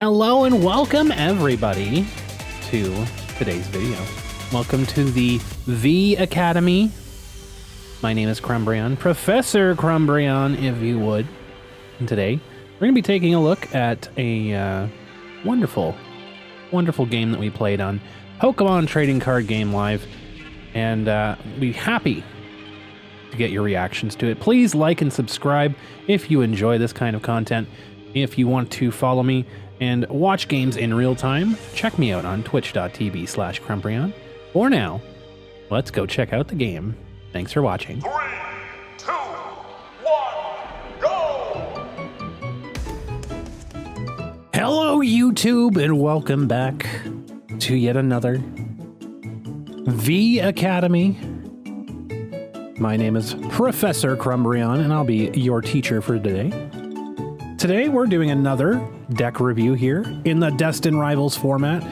Hello and welcome everybody to today's video. Welcome to the Vee Academy. My name is Crumbrion, Professor Crumbrion, if you would. And today we're going to be taking a look at a wonderful game that we played on Pokemon Trading Card Game Live, and be happy to get your reactions to it. Please like and subscribe if you enjoy this kind of content. If you want to follow me and watch games in real time, check me out on twitch.tv/Crumbrion. For now, let's go check out the game. Thanks for watching. 3, 2, 1, go! Hello, YouTube, and welcome back to yet another Vee Academy. My name is Professor Crumbrion, and I'll be your teacher for today. Today, we're doing another deck review here in the Destined Rivals format.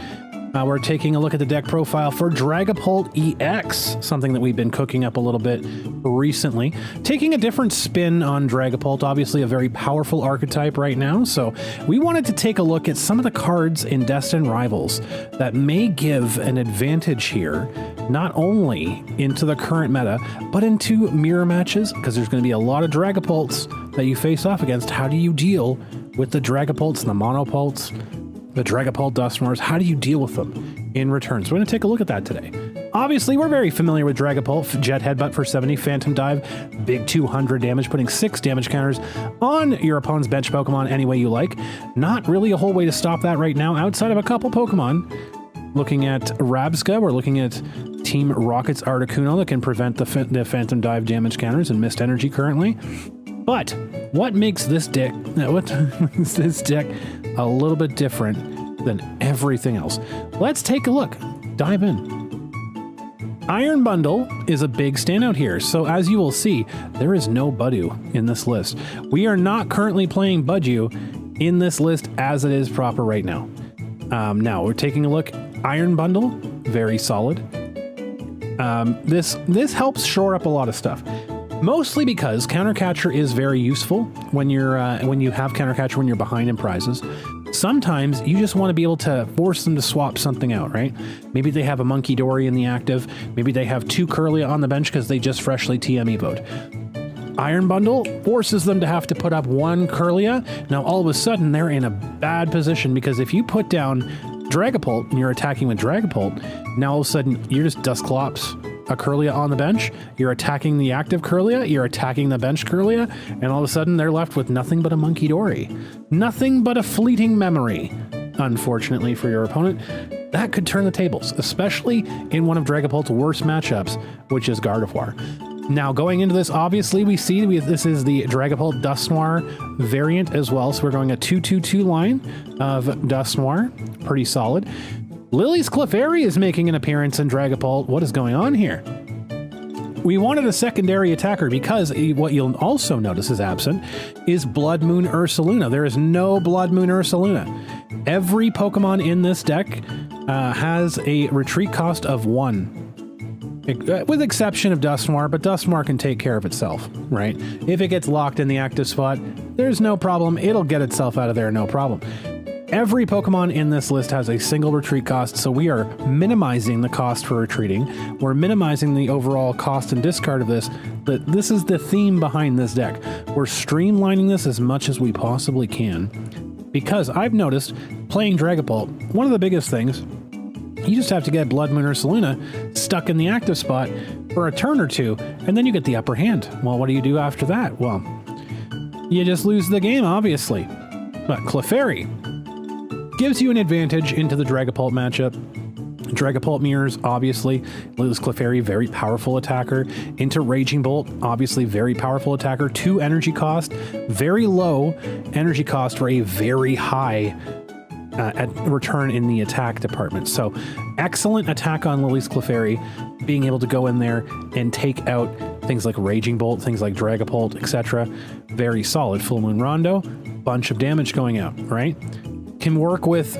We're taking a look at the deck profile for Dragapult EX, something that we've been cooking up a little bit recently. Taking a different spin on Dragapult, obviously a very powerful archetype right now, so we wanted to take a look at some of the cards in Destined Rivals that may give an advantage here, not only into the current meta, but into mirror matches, because there's going to be a lot of Dragapults that you face off against. How do you deal with the Dragapults and the Monopults, the Dragapult Dusknoirs? How do you deal with them in return? So we're going to take a look at that today. Obviously, we're very familiar with Dragapult. Jet Headbutt for 70, Phantom Dive, big 200 damage, putting 6 damage counters on your opponent's bench Pokemon any way you like. Not really a whole way to stop that right now, outside of a couple Pokemon. Looking at Rabsca, we're looking at Team Rocket's Articuno that can prevent the Phantom Dive damage counters and Mist Energy currently. But what makes this deck a little bit different than everything else? Let's take a look. Dive in. Iron Bundle is a big standout here. So as you will see, there is no Budew in this list. We are not currently playing Budew in this list as it is proper right now. Now we're taking a look. Iron Bundle, very solid. This helps shore up a lot of stuff. Mostly because Countercatcher is very useful when you're when you have Countercatcher when you're behind in prizes. Sometimes you just want to be able to force them to swap something out, right? Maybe they have a Munkidori in the active. Maybe they have 2 Kirlia on the bench because they just freshly TM Evo'd. Iron Bundle forces them to have to put up 1 Kirlia. Now all of a sudden they're in a bad position, because if you put down Dragapult and you're attacking with Dragapult, now all of a sudden you're just Dusclops a Kirlia on the bench, you're attacking the active Kirlia, you're attacking the bench Kirlia, and all of a sudden they're left with nothing but a Munkidori. Nothing but a fleeting memory, unfortunately for your opponent. That could turn the tables, especially in one of Dragapult's worst matchups, which is Gardevoir. Now, going into this, obviously, we see this is the Dragapult Dusknoir variant as well, so we're going a 2-2-2 line of Dusknoir. Pretty solid. Lillie's Clefairy is making an appearance in Dragapult. What is going on here? We wanted a secondary attacker because what you'll also notice is absent is Bloodmoon Ursaluna. There is no Bloodmoon Ursaluna. Every Pokemon in this deck has a retreat cost of 1. With exception of Dusknoir, but Dusknoir can take care of itself, right? If it gets locked in the active spot, there's no problem. It'll get itself out of there, no problem. Every Pokemon in this list has a single retreat cost, so we are minimizing the cost for retreating. We're minimizing the overall cost and discard of this, but this is the theme behind this deck. We're streamlining this as much as we possibly can, because I've noticed playing Dragapult, one of the biggest things, you just have to get Bloodmoon Ursaluna stuck in the active spot for a turn or two, and then you get the upper hand. Well, what do you do after that? Well, you just lose the game, obviously. But Clefairy gives you an advantage into the Dragapult matchup. Dragapult mirrors, obviously. Lillie's Clefairy, very powerful attacker. Into Raging Bolt, obviously very powerful attacker. 2 energy cost, very low energy cost for a very high return in the attack department. So excellent attack on Lillie's Clefairy, being able to go in there and take out things like Raging Bolt, things like Dragapult, etc. Very solid. Full Moon Rondo, bunch of damage going out, right? Can work with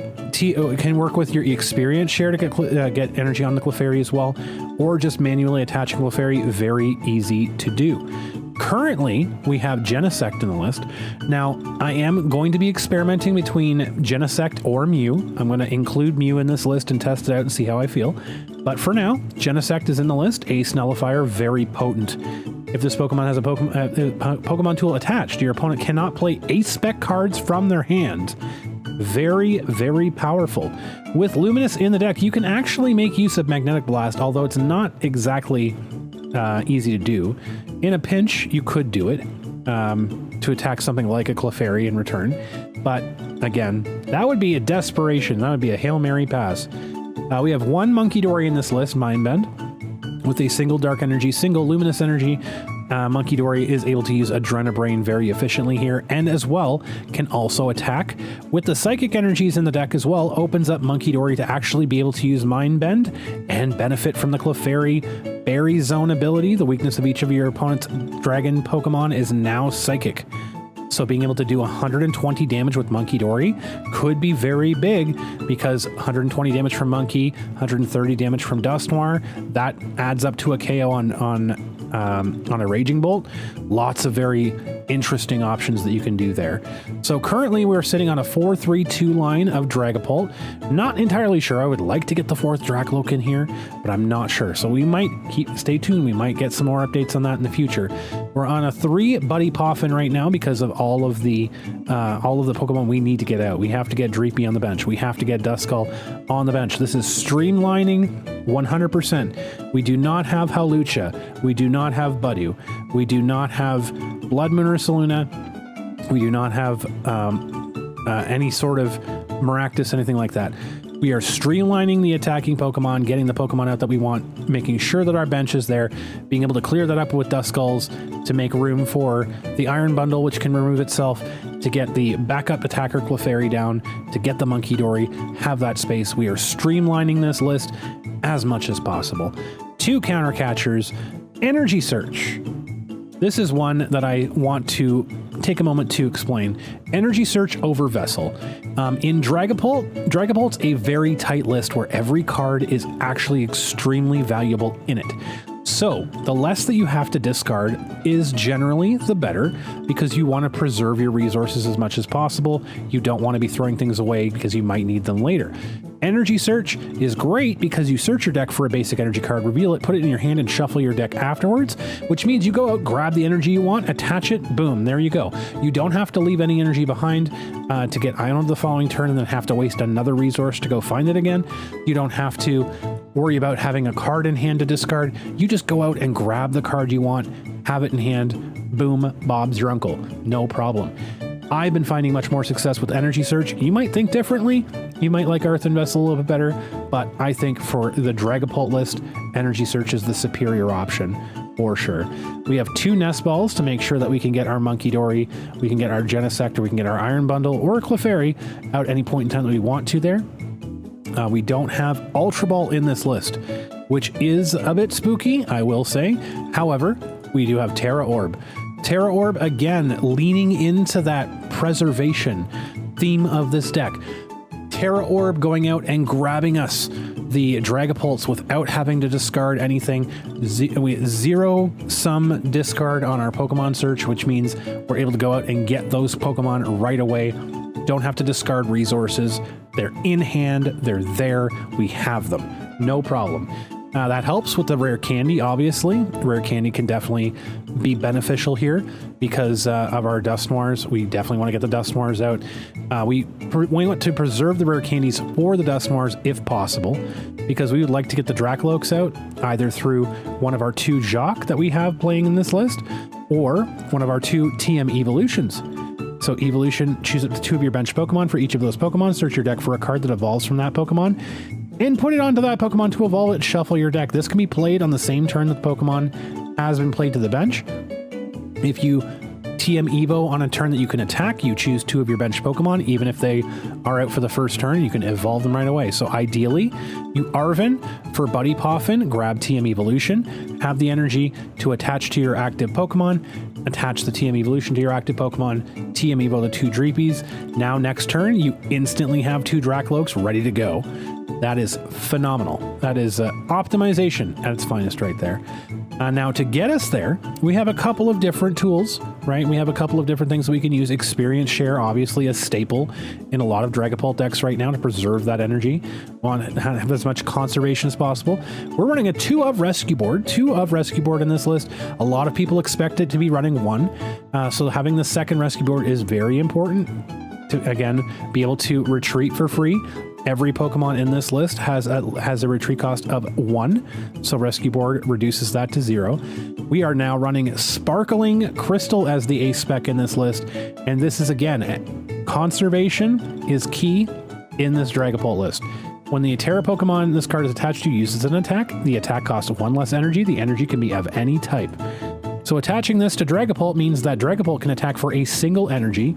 your experience share to get energy on the Clefairy as well, or just manually attaching Clefairy. Very easy to do. Currently, we have Genesect in the list. Now, I am going to be experimenting between Genesect or Mew. I'm going to include Mew in this list and test it out and see how I feel. But for now, Genesect is in the list. Ace Nullifier, very potent. If this Pokemon has a Pokemon tool attached, your opponent cannot play Ace Spec cards from their hand. Very, very powerful. With Luminous in the deck, you can actually make use of Magnetic Blast, although it's not exactly easy to do. In a pinch, you could do it to attack something like a Clefairy in return. But again, that would be a desperation. That would be a Hail Mary pass. We have one Munkidori in this list, Mind Bend. With a single Dark Energy, single Luminous Energy, Munkidori is able to use Adrenabrain very efficiently here, and as well can also attack. With the Psychic Energies in the deck as well, opens up Munkidori to actually be able to use Mind Bend and benefit from the Clefairy Berry Zone ability. The weakness of each of your opponent's Dragon Pokemon is now Psychic. So being able to do 120 damage with Munkidori could be very big, because 120 damage from Monkey, 130 damage from Dusknoir, that adds up to a KO on a Raging Bolt. Lots of very interesting options that you can do there. So currently we're sitting on a 4-3-2 line of Dragapult. Not entirely sure. I would like to get the 4th Drakloak in here, but I'm not sure. So we might stay tuned. We might get some more updates on that in the future. We're on a 3 Buddy Poffin right now because of all of the Pokemon we need to get out. We have to get Dreepy on the bench. We have to get Duskull on the bench. This is streamlining 100%. We do not have Hawlucha. We do not have Budew. We do not have Bloodmoon Ursaluna. We do not have any sort of Maractus, anything like that. We are streamlining the attacking Pokemon, getting the Pokemon out that we want, making sure that our bench is there, being able to clear that up with Duskulls to make room for the Iron Bundle, which can remove itself, to get the backup attacker Clefairy down, to get the Munkidori, have that space. We are streamlining this list as much as possible. 2 counter catchers, Energy Search. This is one that I want to take a moment to explain. Energy Search over Vessel. In Dragapult's a very tight list where every card is actually extremely valuable in it. So the less that you have to discard is generally the better, because you want to preserve your resources as much as possible. You don't want to be throwing things away because you might need them later. Energy Search is great because you search your deck for a basic energy card, reveal it, put it in your hand, and shuffle your deck afterwards, which means you go out, grab the energy you want, attach it, boom, there you go. You don't have to leave any energy behind to get Ion the following turn and then have to waste another resource to go find it again. You don't have to worry about having a card in hand to discard. You just go out and grab the card you want, have it in hand, boom, Bob's your uncle. No problem. I've been finding much more success with Energy Search. You might think differently. You might like Earthen Vessel a little bit better, but I think for the Dragapult list, Energy Search is the superior option for sure. We have 2 Nest Balls to make sure that we can get our Munkidori, we can get our Genesect, or we can get our Iron Bundle or Clefairy out any point in time that we want to there. We don't have Ultra Ball in this list, which is a bit spooky, I will say. However, we do have Terra Orb. Terra Orb, again, leaning into that preservation theme of this deck. Terra Orb going out and grabbing us the Dragapults without having to discard anything. Zero-sum discard on our Pokemon search, which means we're able to go out and get those Pokemon right away. Don't have to discard resources. They're in hand. They're there. We have them. No problem. That helps with the rare candy, obviously. Rare candy can definitely be beneficial here because of our Dusknoirs. We definitely want to get the Dusknoirs out. We want to preserve the rare candies for the Dusknoirs if possible, because we would like to get the Drakloaks out either through one of our 2 Jacques that we have playing in this list, or one of our 2 TM Evolutions. So Evolution, choose up to 2 of your bench Pokemon. For each of those Pokemon, search your deck for a card that evolves from that Pokemon, and put it onto that Pokemon to evolve it, shuffle your deck. This can be played on the same turn that the Pokemon has been played to the bench. If you TM Evo on a turn that you can attack, you choose 2 of your bench Pokemon. Even if they are out for the first turn, you can evolve them right away. So ideally, you Arven for Buddy Poffin, grab TM Evolution, have the energy to attach to your active Pokemon, attach the TM Evolution to your active Pokemon, TM Evo the 2 Dreepies. Now next turn, you instantly have 2 Drakloaks ready to go. That is phenomenal. That is optimization at its finest right there. Now, to get us there, we have a couple of different tools, right? We have a couple of different things that we can use. Experience share, obviously a staple in a lot of Dragapult decks right now to preserve that energy. Want to have as much conservation as possible. We're running a 2 of rescue board in this list. A lot of people expect it to be running 1. So having the second rescue board is very important to, again, be able to retreat for free. Every Pokemon in this list has a retreat cost of 1, so Rescue Board reduces that to 0. We are now running Sparkling Crystal as the ace spec in this list, and this is, again, conservation is key in this Dragapult list. When the Terra Pokemon this card is attached to uses an attack, the attack costs 1 less energy. The energy can be of any type. So attaching this to Dragapult means that Dragapult can attack for a single energy.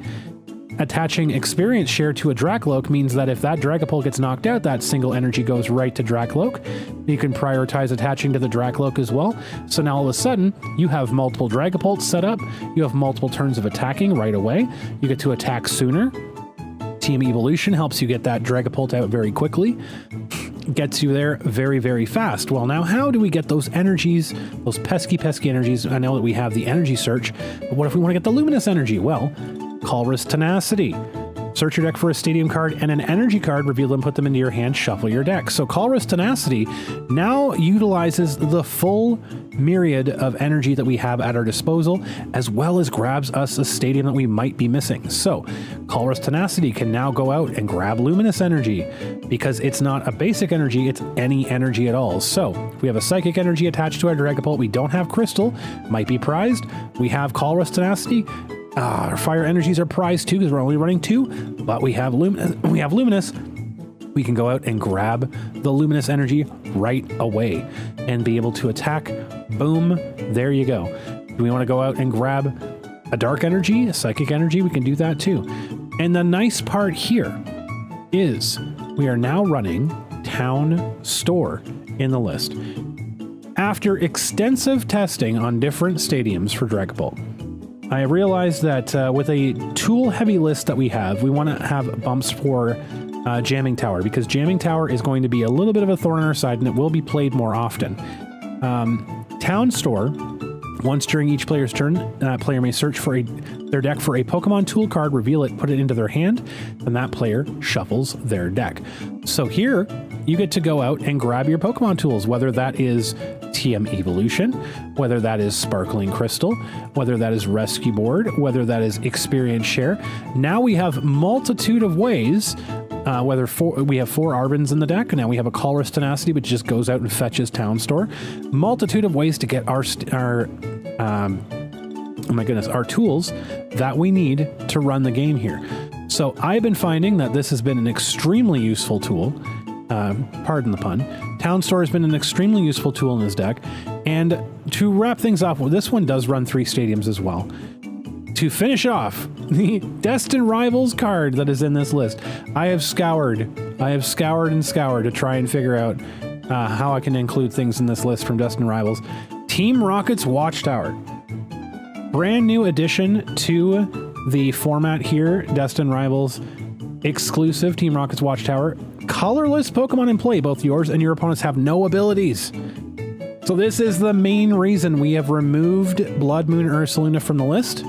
Attaching experience share to a Drakloak means that if that Dragapult gets knocked out, that single energy goes right to Drakloak. You can prioritize attaching to the Drakloak as well. So now all of a sudden, you have multiple Dragapults set up. You have multiple turns of attacking right away. You get to attack sooner. Team Evolution helps you get that Dragapult out very quickly. Gets you there very, very fast. Well, now how do we get those energies, those pesky energies? I know that we have the energy search, but what if we want to get the luminous energy? Well, Colress Tenacity. Search your deck for a stadium card and an energy card, reveal them, put them into your hand, shuffle your deck. So Colress Tenacity now utilizes the full myriad of energy that we have at our disposal, as well as grabs us a stadium that we might be missing. So Colress Tenacity can now go out and grab luminous energy because it's not a basic energy, it's any energy at all. So we have a psychic energy attached to our Dragapult. We don't have crystal, might be prized. We have Colress Tenacity. Our fire energies are prized too because we're only running 2, but we have luminous. We can go out and grab the luminous energy right away and be able to attack. Boom, there you go. Do we want to go out and grab a dark energy, a psychic energy? We can do that too. And the nice part here is we are now running Town Store in the list. After extensive testing on different stadiums for Dragapult, I realized that with a tool-heavy list that we want to have bumps for Jamming Tower, because Jamming Tower is going to be a little bit of a thorn in our side, and it will be played more often. Town Store, once during each player's turn, player may search for their deck for a Pokemon tool card, reveal it, put it into their hand, and that player shuffles their deck. So here, you get to go out and grab your Pokemon tools, whether that is TM Evolution, whether that is Sparkling Crystal, whether that is Rescue Board, whether that is Experience Share. Now we have multitude of ways, we have 4 Arbans in the deck. Now we have a Colress Tenacity, which just goes out and fetches Town Store. Multitude of ways to get our tools that we need to run the game here. So I've been finding that this has been an extremely useful tool. Pardon the pun. Town Store has been an extremely useful tool in this deck. And to wrap things off, well, this one does run 3 stadiums as well. To finish off, the Destined Rivals card that is in this list. I have scoured and scoured to try and figure out how I can include things in this list from Destined Rivals. Team Rocket's Watchtower. Brand new addition to the format here. Destined Rivals exclusive Team Rocket's Watchtower. Colorless Pokemon in play. Both yours and your opponents have no abilities. So this is the main reason we have removed Bloodmoon Ursaluna from the list,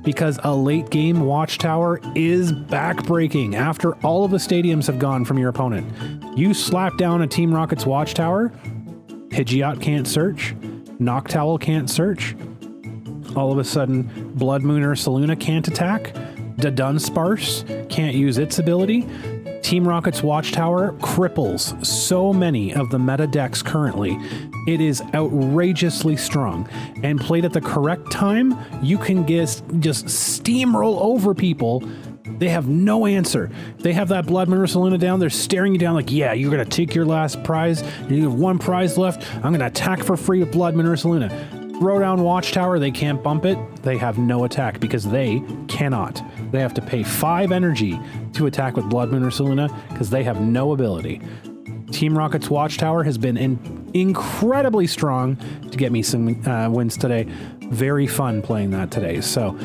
because a late game Watchtower is backbreaking after all of the stadiums have gone from your opponent. You slap down a Team Rocket's Watchtower, Pidgeot can't search, Noctowl can't search, all of a sudden Bloodmoon Ursaluna can't attack, Dunsparce can't use its ability. Team Rocket's Watchtower cripples so many of the meta decks currently. It is outrageously strong, and played at the correct time, you can just steamroll over people. They have no answer. They have that Bloodmoon Ursaluna down. They're staring you down like, yeah, you're going to take your last prize. You have 1 prize left. I'm going to attack for free with Bloodmoon Ursaluna. Throw down Watchtower, they can't bump it. They have no attack because they cannot. They have to pay 5 energy to attack with Bloodmoon Ursaluna because they have no ability. Team Rocket's Watchtower has been incredibly strong to get me some wins today. Very fun playing that today. So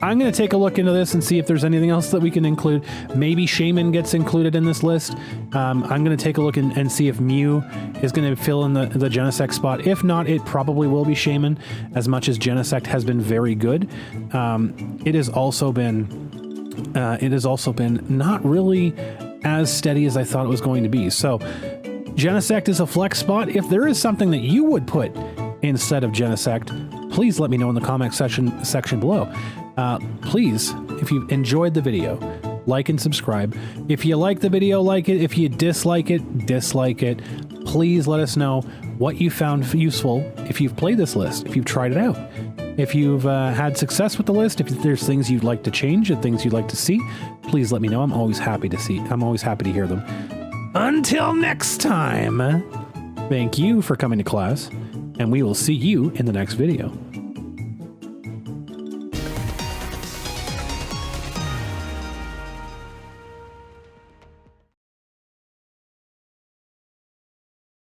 I'm going to take a look into this and see if there's anything else that we can include. Maybe Shaman gets included in this list. I'm going to take a look and see if Mew is going to fill in the Genesect spot. If not, it probably will be Shaman, as much as Genesect has been very good. It has also been not really as steady as I thought it was going to be. So Genesect is a flex spot. If there is something that you would put instead of Genesect, please let me know in the comment section below. Please, if you enjoyed the video, like and subscribe. If you like the video, like it. If you dislike it, dislike it. Please let us know what you found useful if you've played this list, if you've tried it out. If you've had success with the list, if there's things you'd like to change and things you'd like to see, please let me know. I'm always happy to see. I'm always happy to hear them. Until next time, thank you for coming to class, and we will see you in the next video.